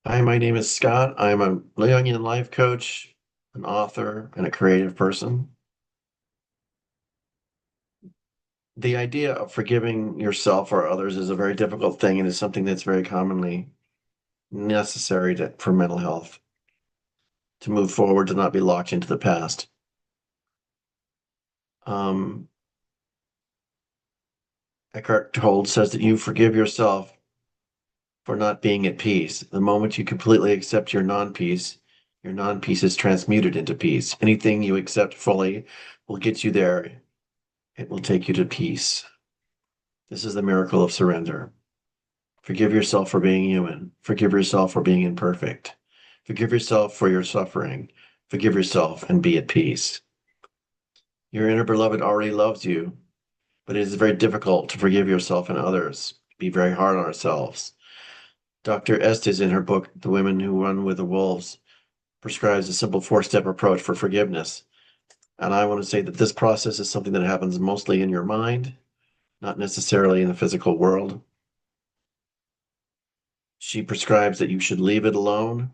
Hi, my name is Scott. I'm a Jungian Life coach, an author, and a creative person. The idea of forgiving yourself or others is a very difficult thing and is something that's very commonly necessary for mental health, to move forward, to not be locked into the past. Um, Eckhart Tolle says that you forgive yourself for not being at peace. The moment you completely accept your non-peace is transmuted into peace. Anything you accept fully will get you there. It will take you to peace. This is the miracle of surrender. Forgive yourself for being human. Forgive yourself for being imperfect. Forgive yourself for your suffering. Forgive yourself and be at peace. Your inner beloved already loves you, but it is very difficult to forgive yourself and others, be very hard on ourselves. Dr. Estes, in her book, The Women Who Run with the Wolves, prescribes a simple four-step approach for forgiveness. And I want to say that this process is something that happens mostly in your mind, not necessarily in the physical world. She prescribes that you should leave it alone.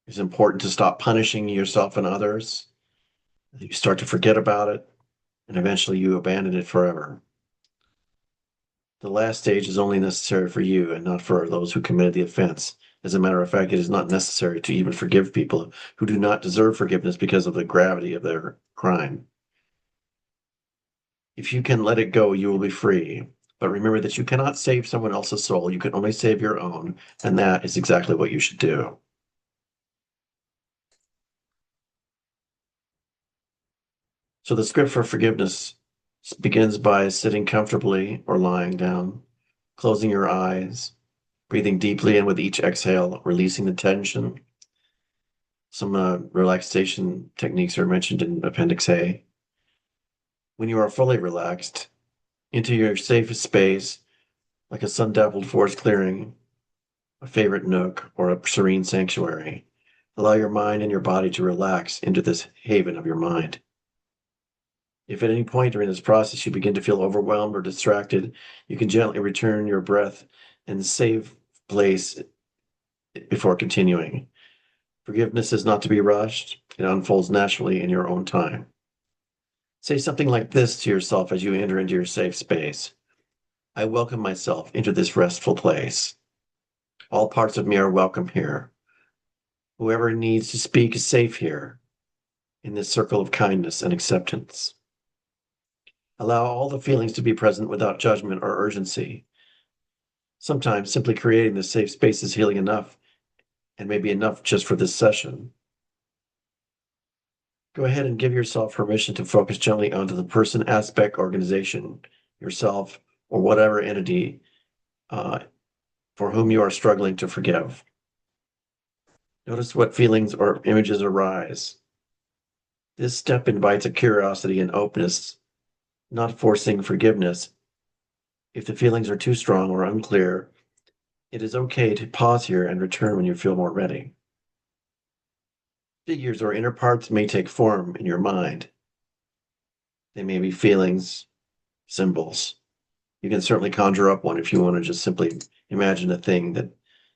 It's important to stop punishing yourself and others. You start to forget about it, and eventually you abandon it forever. The last stage is only necessary for you and not for those who committed the offense. As a matter of fact, it is not necessary to even forgive people who do not deserve forgiveness because of the gravity of their crime. If you can let it go, you will be free. But remember that you cannot save someone else's soul. You can only save your own, and that is exactly what you should do. So the script for forgiveness begins by sitting comfortably or lying down, closing your eyes, breathing deeply in with each exhale, releasing the tension. Some relaxation techniques are mentioned in Appendix A. When you are fully relaxed, into your safest space, like a sun-dappled forest clearing, a favorite nook, or a serene sanctuary, allow your mind and your body to relax into this haven of your mind. If at any point during this process you begin to feel overwhelmed or distracted, you can gently return your breath and save place before continuing. Forgiveness is not to be rushed, it unfolds naturally in your own time. Say something like this to yourself as you enter into your safe space. I welcome myself into this restful place. All parts of me are welcome here. Whoever needs to speak is safe here, in this circle of kindness and acceptance. Allow all the feelings to be present without judgment or urgency. Sometimes simply creating this safe space is healing enough and maybe enough just for this session. Go ahead and give yourself permission to focus gently onto the person, aspect, organization, yourself, or whatever entity uh, for whom you are struggling to forgive. Notice what feelings or images arise. This step invites a curiosity and openness, not forcing forgiveness. If the feelings are too strong or unclear, it is okay to pause here and return when you feel more ready. Figures or inner parts may take form in your mind. They may be feelings, symbols. You can certainly conjure up one if you want to just simply imagine a thing that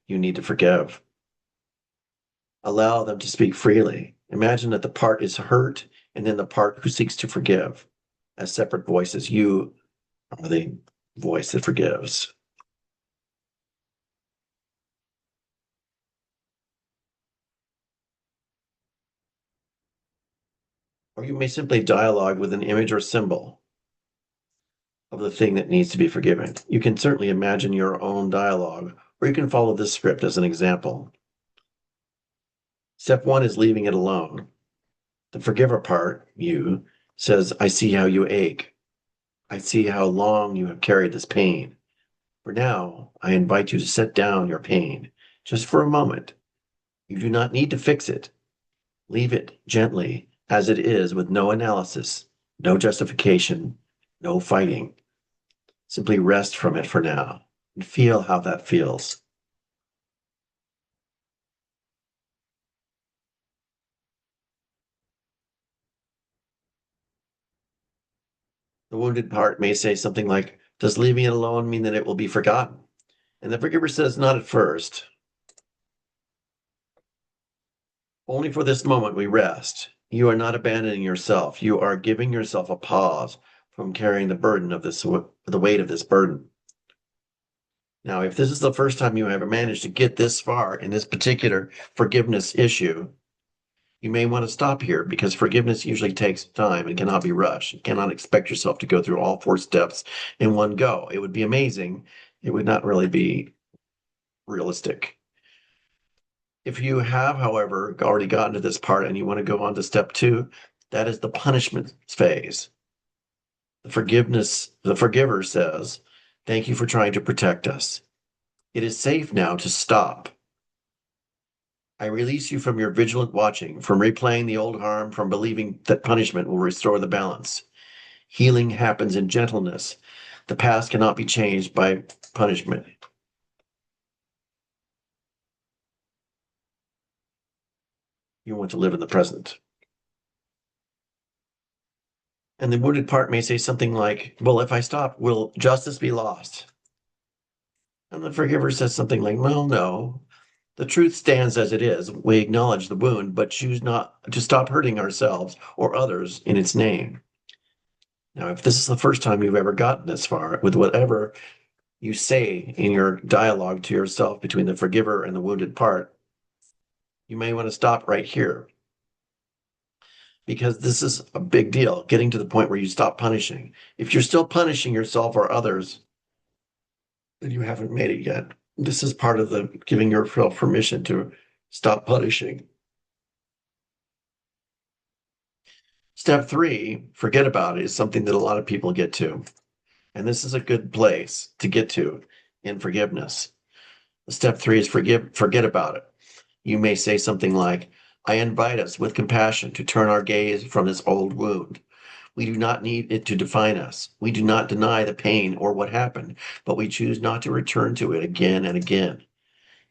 you need to forgive. Allow them to speak freely. Imagine that the part is hurt and then the part who seeks to forgive as separate voices. You are the voice that forgives. Or you may simply dialogue with an image or symbol of the thing that needs to be forgiven. You can certainly imagine your own dialogue, or you can follow this script as an example. Step one is leaving it alone. The forgiver part, you, says, I see how you ache. I see how long you have carried this pain. For now, I invite you to set down your pain just for a moment. You do not need to fix it. Leave it gently as it is with no analysis, no justification, no fighting. Simply rest from it for now and feel how that feels. The wounded part may say something like, does leaving it alone mean that it will be forgotten? And the forgiver says, not at first. Only for this moment we rest. You are not abandoning yourself. You are giving yourself a pause from carrying the burden of the weight of this burden. Now, if this is the first time you ever managed to get this far in this particular forgiveness issue, you may want to stop here because forgiveness usually takes time and cannot be rushed. You cannot expect yourself to go through all four steps in one go. It would be amazing. It would not really be realistic. If you have, however, already gotten to this part and you want to go on to step two, that is the punishment phase. The forgiver says, "Thank you for trying to protect us. It is safe now to stop. I release you from your vigilant watching, from replaying the old harm, from believing that punishment will restore the balance. Healing happens in gentleness. The past cannot be changed by punishment. You want to live in the present." And the wounded part may say something like, "Well, if I stop, will justice be lost?" And the forgiver says something like, "Well, no. The truth stands as it is. We acknowledge the wound, but choose not to stop hurting ourselves or others in its name." Now, if this is the first time you've ever gotten this far with whatever you say in your dialogue to yourself between the forgiver and the wounded part, you may want to stop right here because this is a big deal, getting to the point where you stop punishing. If you're still punishing yourself or others, then you haven't made it yet. This is part of the giving yourself permission to stop punishing. Step three, forget about it, is something that a lot of people get to. And this is a good place to get to in forgiveness. Step three is forget about it. You may say something like, "I invite us with compassion to turn our gaze from this old wound. We do not need it to define us. We do not deny the pain or what happened, but we choose not to return to it again and again.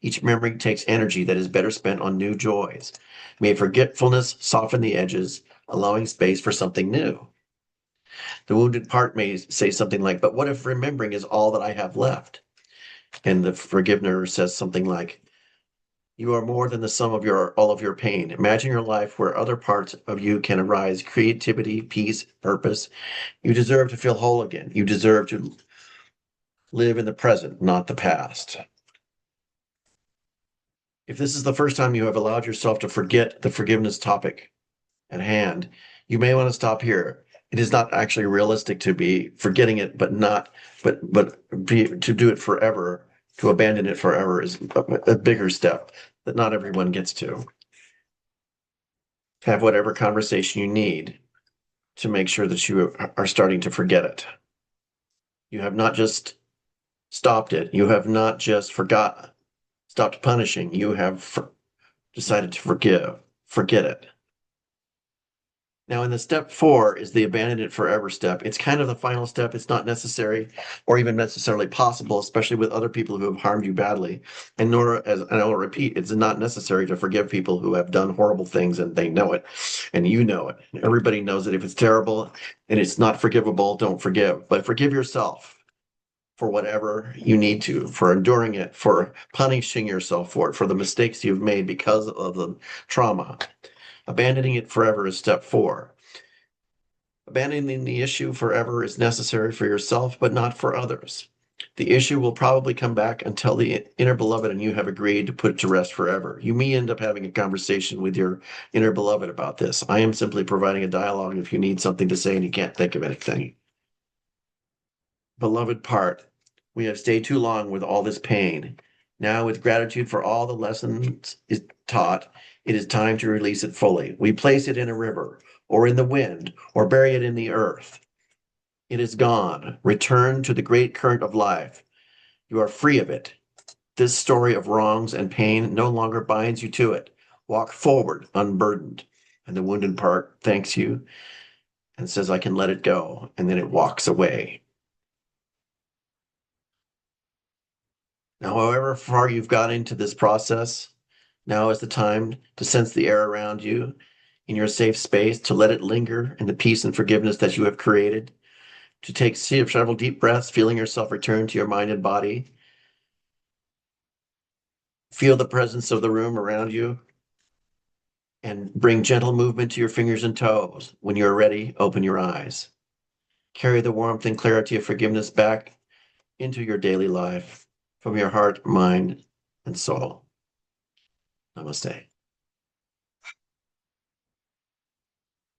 Each memory takes energy that is better spent on new joys. May forgetfulness soften the edges, allowing space for something new." The wounded part may say something like, "But what if remembering is all that I have left?" And the forgiver says something like, "You are more than the sum of all of your pain. Imagine your life where other parts of you can arise: creativity, peace, purpose. You deserve to feel whole again. You deserve to live in the present, not the past." If this is the first time you have allowed yourself to forget the forgiveness topic at hand, you may want to stop here. It is not actually realistic to be forgetting it, to do it forever, to abandon it forever is a bigger step that not everyone gets to. Have whatever conversation you need to make sure that you are starting to forget it. You have not just stopped it. You have not just stopped punishing. You have decided to forget it. Now, in the step four is the abandon it forever step. It's kind of the final step. It's not necessary or even necessarily possible, especially with other people who have harmed you badly. And I will repeat, it's not necessary to forgive people who have done horrible things and they know it and you know it. Everybody knows that if it's terrible and it's not forgivable, don't forgive. But forgive yourself for whatever you need to, for enduring it, for punishing yourself for it, for the mistakes you've made because of the trauma. Abandoning it forever is step four. Abandoning the issue forever is necessary for yourself, but not for others. The issue will probably come back until the inner beloved and you have agreed to put it to rest forever. You may end up having a conversation with your inner beloved about this. I am simply providing a dialogue if you need something to say and you can't think of anything. Beloved part, we have stayed too long with all this pain. Now, with gratitude for all the lessons is taught, it is time to release it fully. We place it in a river, or in the wind, or bury it in the earth. It is gone. Return to the great current of life. You are free of it. This story of wrongs and pain no longer binds you to it. Walk forward, unburdened. And the wounded part thanks you and says, "I can let it go." And then it walks away. Now, however far you've got into this process, now is the time to sense the air around you in your safe space, to let it linger in the peace and forgiveness that you have created, to take several deep breaths, feeling yourself return to your mind and body. Feel the presence of the room around you. And bring gentle movement to your fingers and toes. When you're ready, open your eyes. Carry the warmth and clarity of forgiveness back into your daily life from your heart, mind, and soul. Namaste.